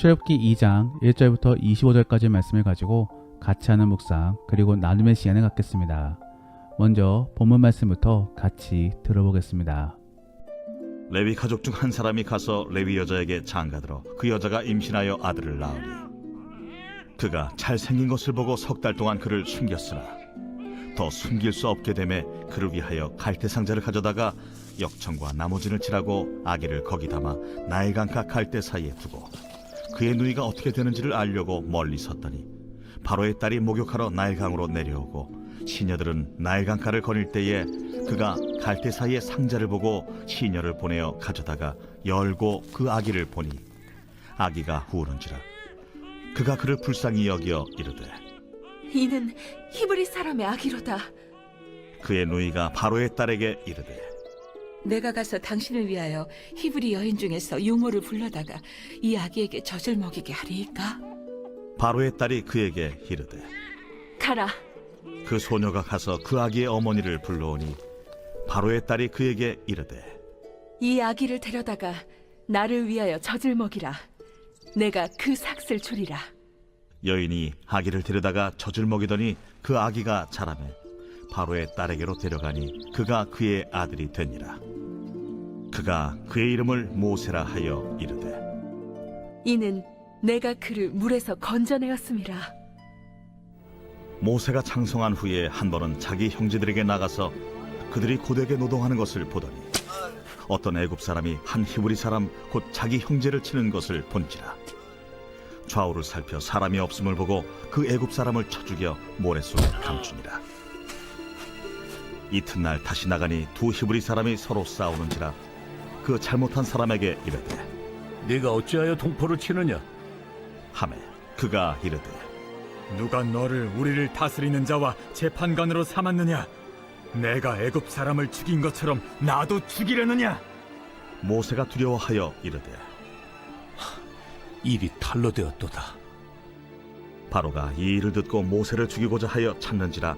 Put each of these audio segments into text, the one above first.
출애굽기 2장 1절부터 25절까지 말씀을 가지고 같이 하는 묵상 그리고 나눔의 시간을 갖겠습니다. 먼저 본문 말씀부터 같이 들어보겠습니다. 레위 가족 중 한 사람이 가서 레위 여자에게 장가들어 그 여자가 임신하여 아들을 낳으니 그가 잘생긴 것을 보고 석 달 동안 그를 숨겼으나 더 숨길 수 없게 되매 그를 위하여 갈대 상자를 가져다가 역청과 나무진을 칠하고 아기를 거기 담아 나일강가 갈대 사이에 두고 그의 누이가 어떻게 되는지를 알려고 멀리 섰더니 바로의 딸이 목욕하러 나일강으로 내려오고 시녀들은 나일강가를 거닐 때에 그가 갈대 사이에 상자를 보고 시녀를 보내어 가져다가 열고 그 아기를 보니 아기가 우는지라 그가 그를 불쌍히 여겨 이르되 이는 히브리 사람의 아기로다. 그의 누이가 바로의 딸에게 이르되 내가 가서 당신을 위하여 히브리 여인 중에서 유모를 불러다가 이 아기에게 젖을 먹이게 하리이까? 바로의 딸이 그에게 이르되 가라. 그 소녀가 가서 그 아기의 어머니를 불러오니 바로의 딸이 그에게 이르되 이 아기를 데려다가 나를 위하여 젖을 먹이라. 내가 그 삭슬 주리라. 여인이 아기를 데려다가 젖을 먹이더니 그 아기가 자라매 바로의 딸에게로 데려가니 그가 그의 아들이 되니라. 그가 그의 이름을 모세라 하여 이르되 이는 내가 그를 물에서 건져내었음이라. 모세가 장성한 후에 한 번은 자기 형제들에게 나가서 그들이 고되게 노동하는 것을 보더니 어떤 애굽 사람이 한 히브리 사람 곧 자기 형제를 치는 것을 본지라. 좌우를 살펴 사람이 없음을 보고 그 애굽 사람을 쳐 죽여 모래 속에 감추니라. 이튿날 다시 나가니 두 히브리 사람이 서로 싸우는지라. 그 잘못한 사람에게 이르되 네가 어찌하여 동포를 치느냐? 하매 그가 이르되 누가 너를 우리를 다스리는 자와 재판관으로 삼았느냐? 내가 애굽 사람을 죽인 것처럼 나도 죽이려느냐? 모세가 두려워하여 이르되 일이 탈로 되었도다. 바로가 이 일을 듣고 모세를 죽이고자 하여 찾는지라.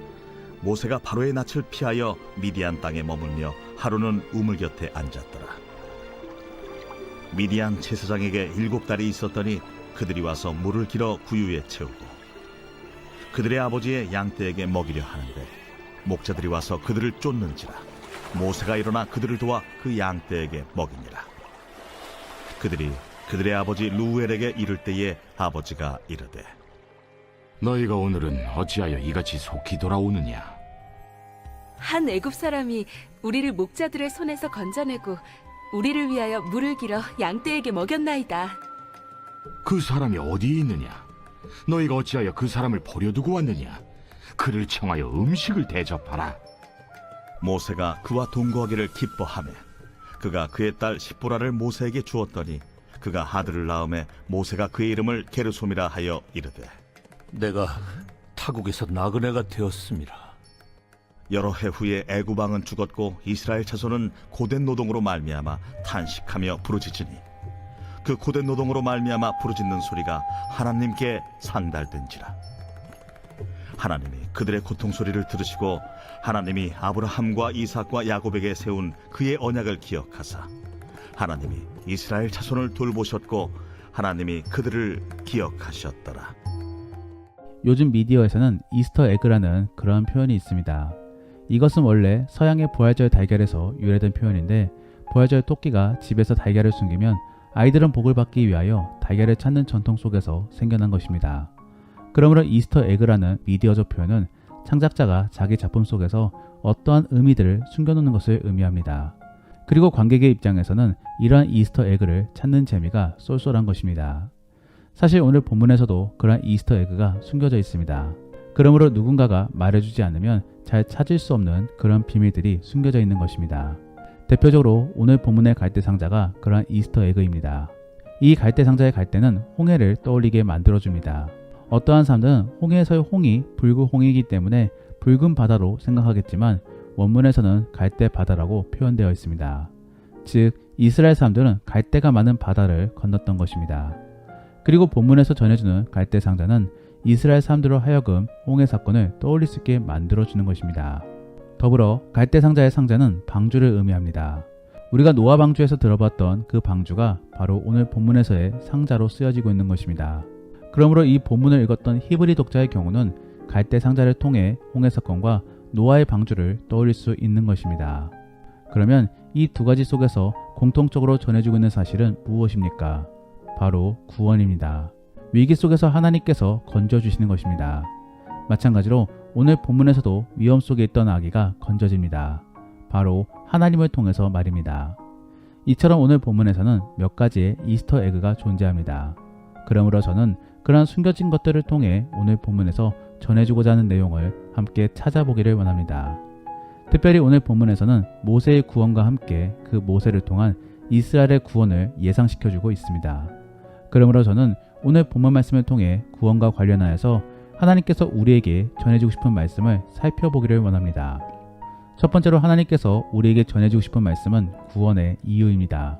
모세가 바로의 낯을 피하여 미디안 땅에 머물며 하루는 우물 곁에 앉았더라. 미디안 제사장에게 7달이 있었더니 그들이 와서 물을 길어 구유에 채우고 그들의 아버지의 양떼에게 먹이려 하는데 목자들이 와서 그들을 쫓는지라. 모세가 일어나 그들을 도와 그 양떼에게 먹이니라. 그들이 그들의 아버지 루엘에게 이를 때에 아버지가 이르되 너희가 오늘은 어찌하여 이같이 속히 돌아오느냐? 한 애굽 사람이 우리를 목자들의 손에서 건져내고 우리를 위하여 물을 길어 양떼에게 먹였나이다. 그 사람이 어디에 있느냐? 너희가 어찌하여 그 사람을 버려두고 왔느냐? 그를 청하여 음식을 대접하라. 모세가 그와 동거하기를 기뻐하며 그가 그의 딸 십보라를 모세에게 주었더니 그가 아들을 낳음에 모세가 그의 이름을 게르솜이라 하여 이르되 내가 타국에서 나그네가 되었습니다. 여러 해 후에 애굽 왕은 죽었고 이스라엘 자손은 고된 노동으로 말미암아 탄식하며 부르짖으니 그 고된 노동으로 말미암아 부르짖는 소리가 하나님께 상달된지라. 하나님이 그들의 고통 소리를 들으시고 하나님이 아브라함과 이삭과 야곱에게 세운 그의 언약을 기억하사 하나님이 이스라엘 자손을 돌보셨고 하나님이 그들을 기억하셨더라. 요즘 미디어에서는 이스터 에그라는 그런 표현이 있습니다. 이것은 원래 서양의 부활절 달걀에서 유래된 표현인데 부활절 토끼가 집에서 달걀을 숨기면 아이들은 복을 받기 위하여 달걀을 찾는 전통 속에서 생겨난 것입니다. 그러므로 이스터 에그라는 미디어적 표현은 창작자가 자기 작품 속에서 어떠한 의미들을 숨겨놓는 것을 의미합니다. 그리고 관객의 입장에서는 이러한 이스터 에그를 찾는 재미가 쏠쏠한 것입니다. 사실 오늘 본문에서도 그러한 이스터 에그가 숨겨져 있습니다. 그러므로 누군가가 말해주지 않으면 잘 찾을 수 없는 그런 비밀들이 숨겨져 있는 것입니다. 대표적으로 오늘 본문의 갈대 상자가 그러한 이스터 에그입니다. 이 갈대 상자의 갈대는 홍해를 떠올리게 만들어줍니다. 어떠한 사람들은 홍해에서의 홍이 붉은 홍이기 때문에 붉은 바다로 생각하겠지만 원문에서는 갈대 바다라고 표현되어 있습니다. 즉 이스라엘 사람들은 갈대가 많은 바다를 건넜던 것입니다. 그리고 본문에서 전해주는 갈대 상자는 이스라엘 사람들로 하여금 홍해 사건을 떠올릴 수 있게 만들어주는 것입니다. 더불어 갈대 상자의 상자는 방주를 의미합니다. 우리가 노아 방주에서 들어봤던 그 방주가 바로 오늘 본문에서의 상자로 쓰여지고 있는 것입니다. 그러므로 이 본문을 읽었던 히브리 독자의 경우는 갈대 상자를 통해 홍해 사건과 노아의 방주를 떠올릴 수 있는 것입니다. 그러면 이 두 가지 속에서 공통적으로 전해지고 있는 사실은 무엇입니까? 바로 구원입니다. 위기 속에서 하나님께서 건져주시는 것입니다. 마찬가지로 오늘 본문에서도 위험 속에 있던 아기가 건져집니다. 바로 하나님을 통해서 말입니다. 이처럼 오늘 본문에서는 몇 가지의 이스터 에그가 존재합니다. 그러므로 저는 그러한 숨겨진 것들을 통해 오늘 본문에서 전해주고자 하는 내용을 함께 찾아보기를 원합니다. 특별히 오늘 본문에서는 모세의 구원과 함께 그 모세를 통한 이스라엘의 구원을 예상시켜주고 있습니다. 그러므로 저는 오늘 본문 말씀을 통해 구원과 관련하여서 하나님께서 우리에게 전해주고 싶은 말씀을 살펴보기를 원합니다. 첫 번째로 하나님께서 우리에게 전해주고 싶은 말씀은 구원의 이유입니다.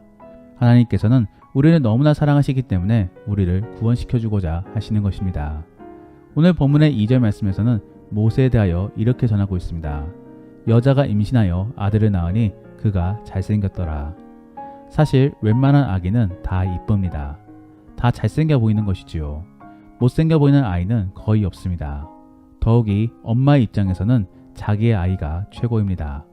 하나님께서는 우리를 너무나 사랑하시기 때문에 우리를 구원시켜주고자 하시는 것입니다. 오늘 본문의 2절 말씀에서는 모세에 대하여 이렇게 전하고 있습니다. 여자가 임신하여 아들을 낳으니 그가 잘생겼더라. 사실 웬만한 아기는 다 이쁩니다. 다 잘생겨 보이는 것이지요. 못생겨 보이는 아이는 거의 없습니다. 더욱이 엄마의 입장에서는 자기의 아이가 최고입니다.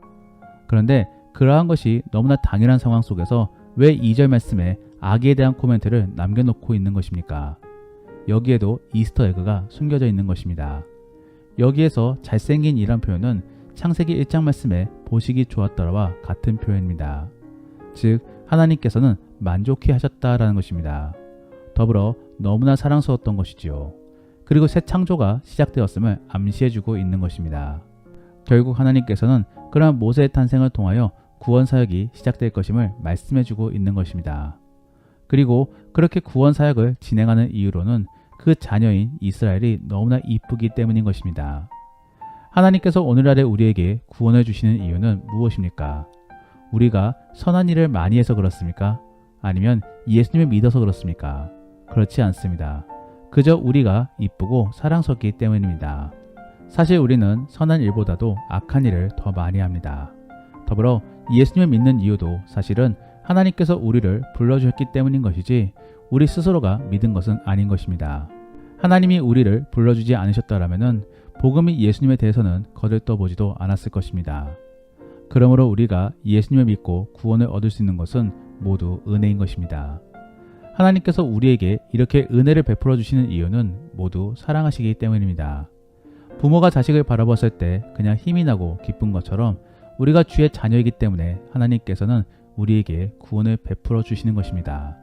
그런데 그러한 것이 너무나 당연한 상황 속에서 왜 2절 말씀에 아기에 대한 코멘트를 남겨놓고 있는 것입니까? 여기에도 이스터 에그가 숨겨져 있는 것입니다. 여기에서 잘생긴 이란 표현은 창세기 1장 말씀에 보시기 좋았더라와 같은 표현입니다. 즉 하나님께서는 만족해 하셨다라는 것입니다. 더불어 너무나 사랑스러웠던 것이지요. 그리고 새 창조가 시작되었음을 암시해주고 있는 것입니다. 결국 하나님께서는 그러한 모세의 탄생을 통하여 구원 사역이 시작될 것임을 말씀해주고 있는 것입니다. 그리고 그렇게 구원 사역을 진행하는 이유로는 그 자녀인 이스라엘이 너무나 이쁘기 때문인 것입니다. 하나님께서 오늘날에 우리에게 구원을 주시는 이유는 무엇입니까? 우리가 선한 일을 많이 해서 그렇습니까? 아니면 예수님을 믿어서 그렇습니까? 그렇지 않습니다. 그저 우리가 이쁘고 사랑스럽기 때문입니다. 사실 우리는 선한 일보다도 악한 일을 더 많이 합니다. 더불어 예수님을 믿는 이유도 사실은 하나님께서 우리를 불러주셨기 때문인 것이지 우리 스스로가 믿은 것은 아닌 것입니다. 하나님이 우리를 불러주지 않으셨더라면 복음이 예수님에 대해서는 거들떠보지도 않았을 것입니다. 그러므로 우리가 예수님을 믿고 구원을 얻을 수 있는 것은 모두 은혜인 것입니다. 하나님께서 우리에게 이렇게 은혜를 베풀어 주시는 이유는 모두 사랑하시기 때문입니다. 부모가 자식을 바라봤을 때 그냥 힘이 나고 기쁜 것처럼 우리가 주의 자녀이기 때문에 하나님께서는 우리에게 구원을 베풀어 주시는 것입니다.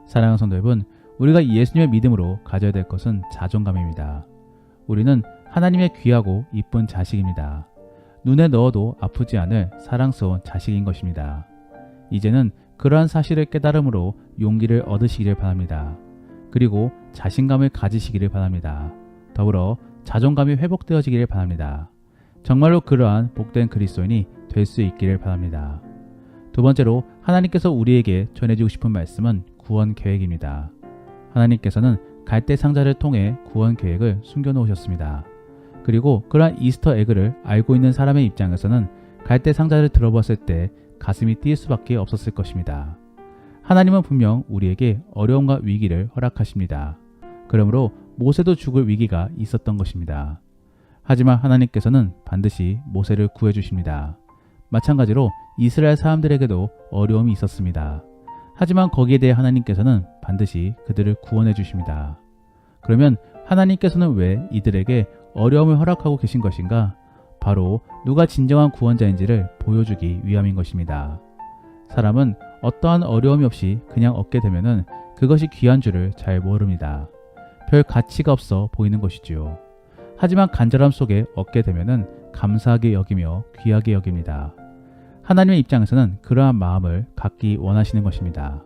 사랑하는 성도 여러분, 우리가 예수님의 믿음으로 가져야 될 것은 자존감입니다. 우리는 하나님의 귀하고 이쁜 자식입니다. 눈에 넣어도 아프지 않을 사랑스러운 자식인 것입니다. 이제는 그러한 사실을 깨달음으로 용기를 얻으시기를 바랍니다. 그리고 자신감을 가지시기를 바랍니다. 더불어 자존감이 회복되어지기를 바랍니다. 정말로 그러한 복된 그리스도인이 될 수 있기를 바랍니다. 두 번째로 하나님께서 우리에게 전해주고 싶은 말씀은 구원 계획입니다. 하나님께서는 갈대 상자를 통해 구원 계획을 숨겨놓으셨습니다. 그리고 그러한 이스터 에그를 알고 있는 사람의 입장에서는 갈대 상자를 들어봤을 때 가슴이 뛸 수밖에 없었을 것입니다. 하나님은 분명 우리에게 어려움과 위기를 허락하십니다. 그러므로 모세도 죽을 위기가 있었던 것입니다. 하지만 하나님께서는 반드시 모세를 구해주십니다. 마찬가지로 이스라엘 사람들에게도 어려움이 있었습니다. 하지만 거기에 대해 하나님께서는 반드시 그들을 구원해 주십니다. 그러면 하나님께서는 왜 이들에게 어려움을 허락하고 계신 것인가? 바로 누가 진정한 구원자인지를 보여주기 위함인 것입니다. 사람은 어떠한 어려움이 없이 그냥 얻게 되면은 그것이 귀한 줄을 잘 모릅니다. 별 가치가 없어 보이는 것이지요. 하지만 간절함 속에 얻게 되면은 감사하게 여기며 귀하게 여깁니다. 하나님의 입장에서는 그러한 마음을 갖기 원하시는 것입니다.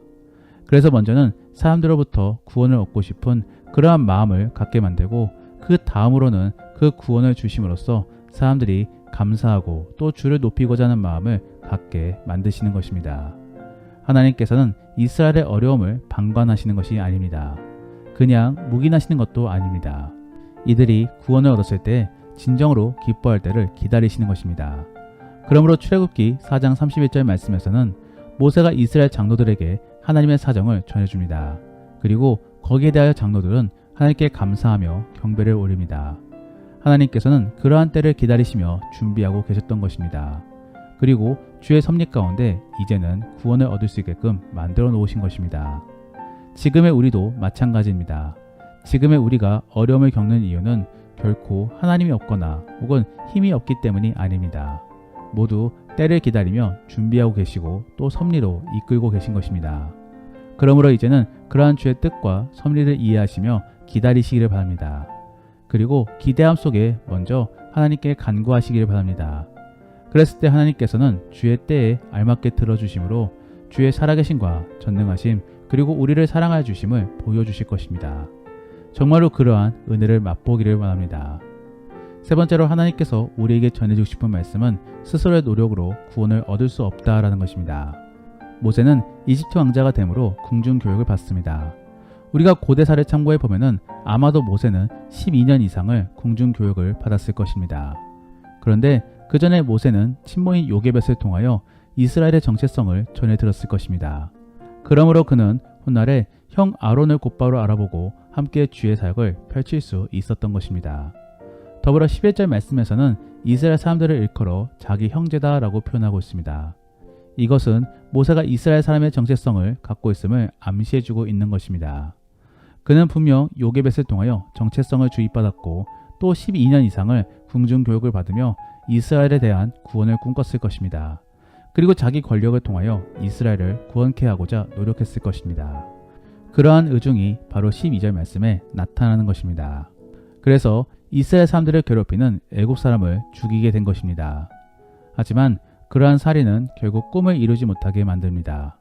그래서 먼저는 사람들로부터 구원을 얻고 싶은 그러한 마음을 갖게 만들고 그 다음으로는 그 구원을 주심으로써 사람들이 감사하고 또 주를 높이고자 하는 마음을 갖게 만드시는 것입니다. 하나님께서는 이스라엘의 어려움을 방관하시는 것이 아닙니다. 그냥 묵인하시는 것도 아닙니다. 이들이 구원을 얻었을 때 진정으로 기뻐할 때를 기다리시는 것입니다. 그러므로 출애굽기 4장 31절 말씀에서는 모세가 이스라엘 장로들에게 하나님의 사정을 전해줍니다. 그리고 거기에 대하여 장로들은 하나님께 감사하며 경배를 올립니다. 하나님께서는 그러한 때를 기다리시며 준비하고 계셨던 것입니다. 그리고 주의 섭리 가운데 이제는 구원을 얻을 수 있게끔 만들어 놓으신 것입니다. 지금의 우리도 마찬가지입니다. 지금의 우리가 어려움을 겪는 이유는 결코 하나님이 없거나 혹은 힘이 없기 때문이 아닙니다. 모두 때를 기다리며 준비하고 계시고 또 섭리로 이끌고 계신 것입니다. 그러므로 이제는 그러한 주의 뜻과 섭리를 이해하시며 기다리시기를 바랍니다. 그리고 기대함 속에 먼저 하나님께 간구하시기를 바랍니다. 그랬을 때 하나님께서는 주의 때에 알맞게 들어주심으로 주의 살아계심과 전능하심 그리고 우리를 사랑하여 주심을 보여주실 것입니다. 정말로 그러한 은혜를 맛보기를 원합니다. 세 번째로 하나님께서 우리에게 전해주고 싶은 말씀은 스스로의 노력으로 구원을 얻을 수 없다라는 것입니다. 모세는 이집트 왕자가 되므로 궁중 교육을 받습니다. 우리가 고대사를 참고해 보면은 아마도 모세는 12년 이상을 궁중 교육을 받았을 것입니다. 그런데 그 전에 모세는 친모인 요게벳을 통하여 이스라엘의 정체성을 전해 들었을 것입니다. 그러므로 그는 훗날에 형 아론을 곧바로 알아보고 함께 주의 사역을 펼칠 수 있었던 것입니다. 더불어 11절 말씀에서는 이스라엘 사람들을 일컬어 자기 형제다라고 표현하고 있습니다. 이것은 모세가 이스라엘 사람의 정체성을 갖고 있음을 암시해주고 있는 것입니다. 그는 분명 요게벳을 통하여 정체성을 주입받았고 또 12년 이상을 궁중 교육을 받으며 이스라엘에 대한 구원을 꿈꿨을 것입니다. 그리고 자기 권력을 통하여 이스라엘을 구원케 하고자 노력했을 것입니다. 그러한 의중이 바로 12절 말씀에 나타나는 것입니다. 그래서 이스라엘 사람들을 괴롭히는 애국 사람을 죽이게 된 것입니다. 하지만 그러한 살인은 결국 꿈을 이루지 못하게 만듭니다.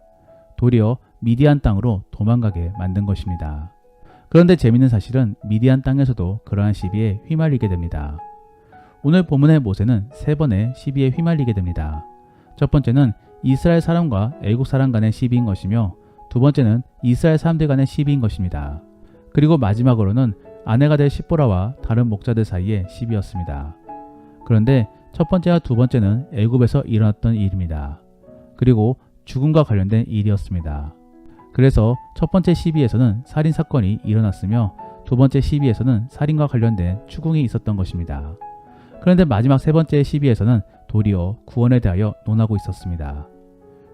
도리어 미디안 땅으로 도망가게 만든 것입니다. 그런데 재미있는 사실은 미디안 땅에서도 그러한 시비에 휘말리게 됩니다. 오늘 본문의 모세는 세 번의 시비에 휘말리게 됩니다. 첫 번째는 이스라엘 사람과 애국 사람 간의 시비인 것이며 두 번째는 이스라엘 사람들 간의 시비인 것입니다. 그리고 마지막으로는 아내가 될 시보라와 다른 목자들 사이의 시비였습니다. 그런데 첫 번째와 두 번째는 애굽에서 일어났던 일입니다. 그리고 죽음과 관련된 일이었습니다. 그래서 첫 번째 시비에서는 살인사건이 일어났으며 두 번째 시비에서는 살인과 관련된 추궁이 있었던 것입니다. 그런데 마지막 세 번째 시비에서는 도리어 구원에 대하여 논하고 있었습니다.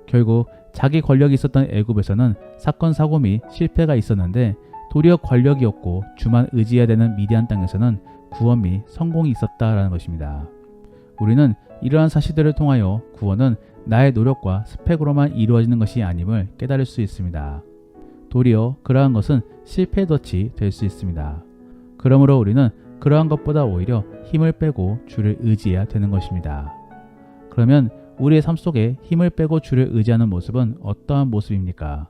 결국 자기 권력이 있었던 애굽에서는 사건 사고 및 실패가 있었는데 도리어 권력이 없고 주만 의지해야 되는 미디안 땅에서는 구원 및 성공이 있었다라는 것입니다. 우리는 이러한 사실들을 통하여 구원은 나의 노력과 스펙으로만 이루어지는 것이 아님을 깨달을 수 있습니다. 도리어 그러한 것은 실패의 덫이 될 수 있습니다. 그러므로 우리는 그러한 것보다 오히려 힘을 빼고 주를 의지해야 되는 것입니다. 그러면 우리의 삶 속에 힘을 빼고 주를 의지하는 모습은 어떠한 모습입니까?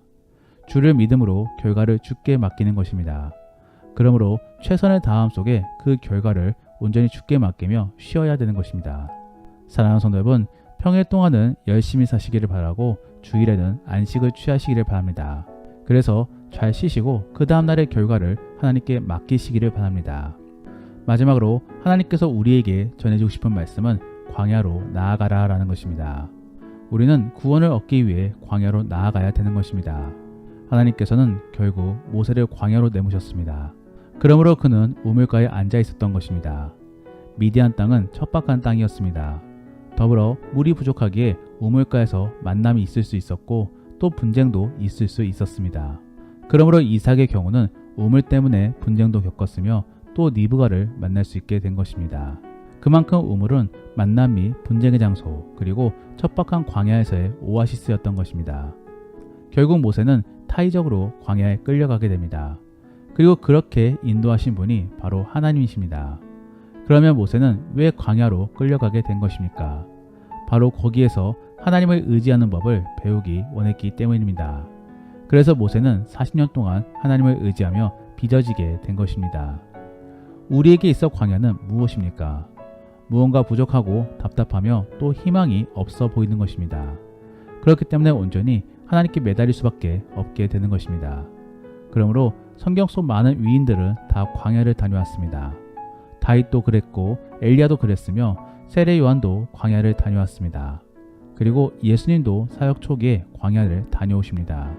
주를 믿음으로 결과를 주께 맡기는 것입니다. 그러므로 최선을 다함 속에 그 결과를 온전히 주께 맡기며 쉬어야 되는 것입니다. 사랑하는 성도 여러분, 평일 동안은 열심히 사시기를 바라고 주일에는 안식을 취하시기를 바랍니다. 그래서 잘 쉬시고 그 다음날의 결과를 하나님께 맡기시기를 바랍니다. 마지막으로 하나님께서 우리에게 전해주고 싶은 말씀은 광야로 나아가라 라는 것입니다. 우리는 구원을 얻기 위해 광야로 나아가야 되는 것입니다. 하나님께서는 결국 모세를 광야로 내모셨습니다. 그러므로 그는 우물가에 앉아 있었던 것입니다. 미디안 땅은 척박한 땅이었습니다. 더불어 물이 부족하기에 우물가에서 만남이 있을 수 있었고 또 분쟁도 있을 수 있었습니다. 그러므로 이삭의 경우는 우물 때문에 분쟁도 겪었으며 또 리브가를 만날 수 있게 된 것입니다. 그만큼 우물은 만남 및 분쟁의 장소 그리고 척박한 광야에서의 오아시스였던 것입니다. 결국 모세는 타의적으로 광야에 끌려가게 됩니다. 그리고 그렇게 인도하신 분이 바로 하나님이십니다. 그러면 모세는 왜 광야로 끌려가게 된 것입니까? 바로 거기에서 하나님을 의지하는 법을 배우기 원했기 때문입니다. 그래서 모세는 40년 동안 하나님을 의지하며 빚어지게 된 것입니다. 우리에게 있어 광야는 무엇입니까? 무언가 부족하고 답답하며 또 희망이 없어 보이는 것입니다. 그렇기 때문에 온전히 하나님께 매달릴 수밖에 없게 되는 것입니다. 그러므로 성경 속 많은 위인들은 다 광야를 다녀왔습니다. 다윗도 그랬고 엘리야도 그랬으며 세례 요한도 광야를 다녀왔습니다. 그리고 예수님도 사역 초기에 광야를 다녀오십니다.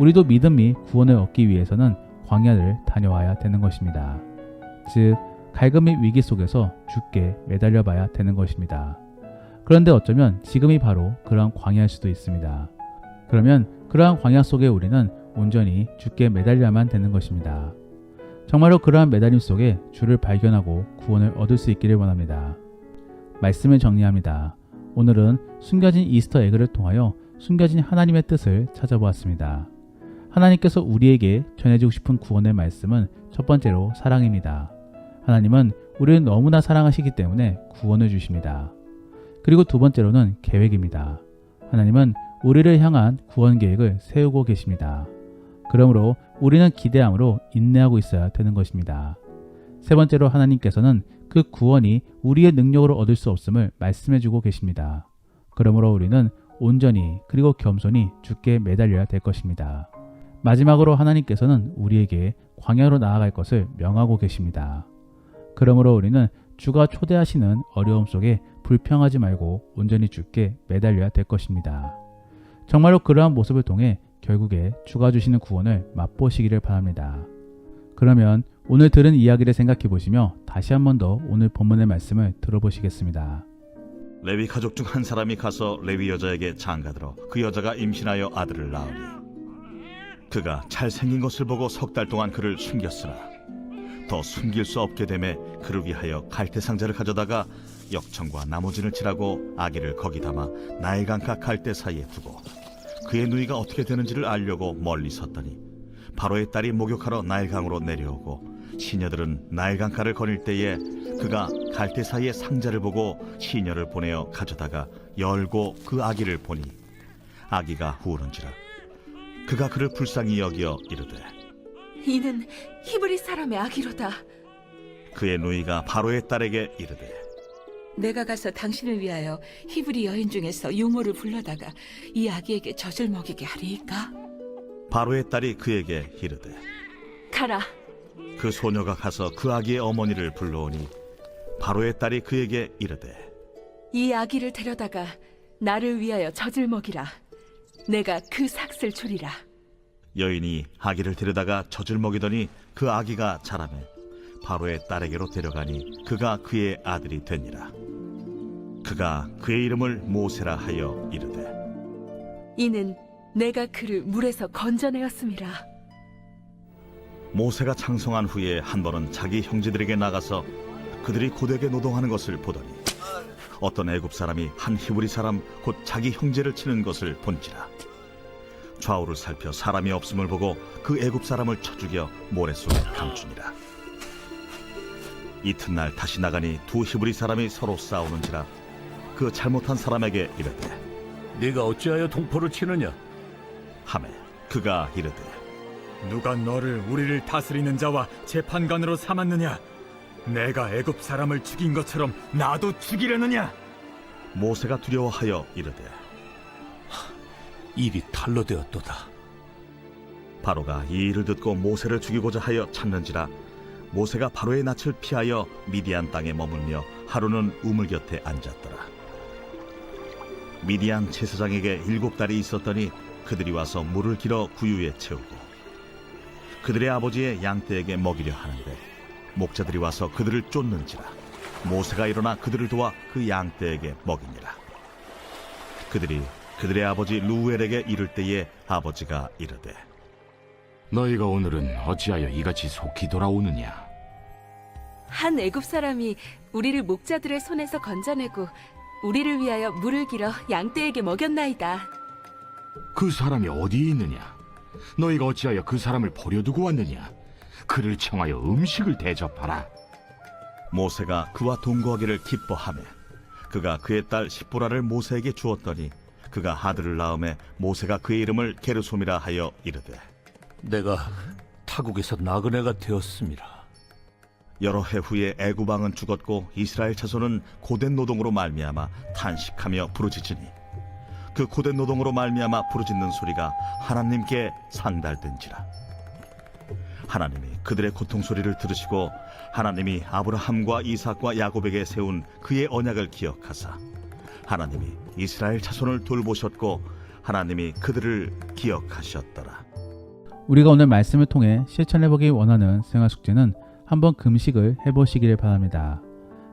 우리도 믿음이 구원을 얻기 위해서는 광야를 다녀와야 되는 것입니다. 즉 갈급 및 위기 속에서 주께 매달려 봐야 되는 것입니다. 그런데 어쩌면 지금이 바로 그러한 광야일 수도 있습니다. 그러면 그러한 광야 속에 우리는 온전히 주께 매달려야만 되는 것입니다. 정말로 그러한 매달림 속에 주를 발견하고 구원을 얻을 수 있기를 원합니다. 말씀을 정리합니다. 오늘은 숨겨진 이스터 에그를 통하여 숨겨진 하나님의 뜻을 찾아보았습니다. 하나님께서 우리에게 전해주고 싶은 구원의 말씀은 첫 번째로 사랑입니다. 하나님은 우리를 너무나 사랑하시기 때문에 구원을 주십니다. 그리고 두 번째로는 계획입니다. 하나님은 우리를 향한 구원 계획을 세우고 계십니다. 그러므로 우리는 기대함으로 인내하고 있어야 되는 것입니다. 세 번째로 하나님께서는 그 구원이 우리의 능력으로 얻을 수 없음을 말씀해주고 계십니다. 그러므로 우리는 온전히 그리고 겸손히 주께 매달려야 될 것입니다. 마지막으로 하나님께서는 우리에게 광야로 나아갈 것을 명하고 계십니다. 그러므로 우리는 주가 초대하시는 어려움 속에 불평하지 말고 온전히 주께 매달려야 될 것입니다. 정말로 그러한 모습을 통해 결국에 주가 주시는 구원을 맛보시기를 바랍니다. 그러면 오늘 들은 이야기를 생각해 보시며 다시 한 번 더 오늘 본문의 말씀을 들어보시겠습니다. 레위 가족 중 한 사람이 가서 레위 여자에게 장가들어 그 여자가 임신하여 아들을 낳으니 그가 잘생긴 것을 보고 석 달 동안 그를 숨겼으나 더 숨길 수 없게 되매 그를 위하여 갈대 상자를 가져다가 역청과 나무진을 칠하고 아기를 거기 담아 나일강가 갈대 사이에 두고 그의 누이가 어떻게 되는지를 알려고 멀리 섰더니 바로의 딸이 목욕하러 나일강으로 내려오고 시녀들은 나일강가를 거닐 때에 그가 갈대 사이에 상자를 보고 시녀를 보내어 가져다가 열고 그 아기를 보니 아기가 우는지라 그가 그를 불쌍히 여기어 이르되 이는 히브리 사람의 아기로다. 그의 누이가 바로의 딸에게 이르되 내가 가서 당신을 위하여 히브리 여인 중에서 유모를 불러다가 이 아기에게 젖을 먹이게 하리이까? 바로의 딸이 그에게 이르되 가라. 그 소녀가 가서 그 아기의 어머니를 불러오니 바로의 딸이 그에게 이르되 이 아기를 데려다가 나를 위하여 젖을 먹이라. 내가 그 삭슬 주리라. 여인이 아기를 데려다가 젖을 먹이더니 그 아기가 자라매 바로의 딸에게로 데려가니 그가 그의 아들이 되니라. 그가 그의 이름을 모세라 하여 이르되 이는 내가 그를 물에서 건져내었음이라. 모세가 창성한 후에 한 번은 자기 형제들에게 나가서 그들이 고되게 노동하는 것을 보더니 어떤 애굽 사람이 한 히브리 사람 곧 자기 형제를 치는 것을 본지라. 좌우를 살펴 사람이 없음을 보고 그 애굽 사람을 쳐 죽여 모래 속에 감추니라. 이튿날 다시 나가니 두 히브리 사람이 서로 싸우는지라. 그 잘못한 사람에게 이르되 네가 어찌하여 동포를 치느냐? 하매 그가 이르되 누가 너를 우리를 다스리는 자와 재판관으로 삼았느냐? 내가 애굽 사람을 죽인 것처럼 나도 죽이려느냐? 모세가 두려워하여 이르되 일이 탈로 되었도다. 바로가 이 일을 듣고 모세를 죽이고자 하여 찾는지라. 모세가 바로의 낯을 피하여 미디안 땅에 머물며 하루는 우물 곁에 앉았더라. 미디안 제사장에게 7달이 있었더니 그들이 와서 물을 길어 구유에 채우고 그들의 아버지의 양떼에게 먹이려 하는데 목자들이 와서 그들을 쫓는지라. 모세가 일어나 그들을 도와 그 양떼에게 먹이니라. 그들이 그들의 아버지 루엘에게 이를 때에 아버지가 이르되 너희가 오늘은 어찌하여 이같이 속히 돌아오느냐? 한 애굽 사람이 우리를 목자들의 손에서 건져내고 우리를 위하여 물을 길어 양떼에게 먹였나이다. 그 사람이 어디에 있느냐? 너희가 어찌하여 그 사람을 버려두고 왔느냐? 그를 청하여 음식을 대접하라. 모세가 그와 동거하기를 기뻐하며 그가 그의 딸 십보라를 모세에게 주었더니 그가 아들을 낳음에 모세가 그의 이름을 게르솜이라 하여 이르되 내가 타국에서 나그네가 되었습니다. 여러 해 후에 애굽 왕은 죽었고 이스라엘 자손은 고된 노동으로 말미암아 탄식하며 부르짖으니 그 고된 노동으로 말미암아 부르짖는 소리가 하나님께 상달된지라. 하나님이 그들의 고통 소리를 들으시고 하나님이 아브라함과 이삭과 야곱에게 세운 그의 언약을 기억하사 하나님이 이스라엘 자손을 돌보셨고 하나님이 그들을 기억하셨더라. 우리가 오늘 말씀을 통해 실천해보기 원하는 생활 숙제는 한번 금식을 해보시기를 바랍니다.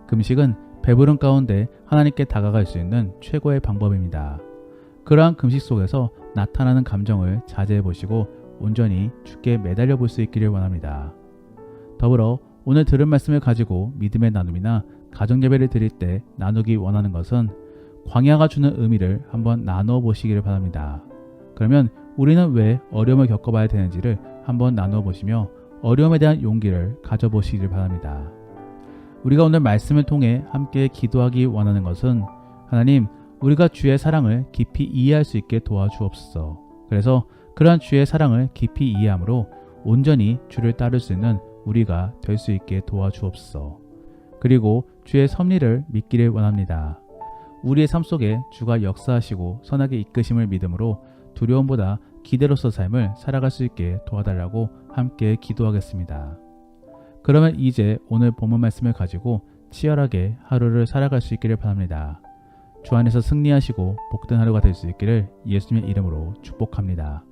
금식은 배부른 가운데 하나님께 다가갈 수 있는 최고의 방법입니다. 그러한 금식 속에서 나타나는 감정을 자제해보시고 온전히 주께 매달려 볼 수 있기를 원합니다. 더불어 오늘 들은 말씀을 가지고 믿음의 나눔이나 가정예배를 드릴 때 나누기 원하는 것은 광야가 주는 의미를 한번 나누어 보시기를 바랍니다. 그러면 우리는 왜 어려움을 겪어봐야 되는지를 한번 나누어 보시며 어려움에 대한 용기를 가져보시기를 바랍니다. 우리가 오늘 말씀을 통해 함께 기도하기 원하는 것은 하나님, 우리가 주의 사랑을 깊이 이해할 수 있게 도와주옵소서. 그래서 그러한 주의 사랑을 깊이 이해함으로 온전히 주를 따를 수 있는 우리가 될 수 있게 도와주옵소서. 그리고 주의 섭리를 믿기를 원합니다. 우리의 삶 속에 주가 역사하시고 선하게 이끄심을 믿음으로 두려움보다 기대로서 삶을 살아갈 수 있게 도와달라고 함께 기도하겠습니다. 그러면 이제 오늘 본문 말씀을 가지고 치열하게 하루를 살아갈 수 있기를 바랍니다. 주 안에서 승리하시고 복된 하루가 될 수 있기를 예수님의 이름으로 축복합니다.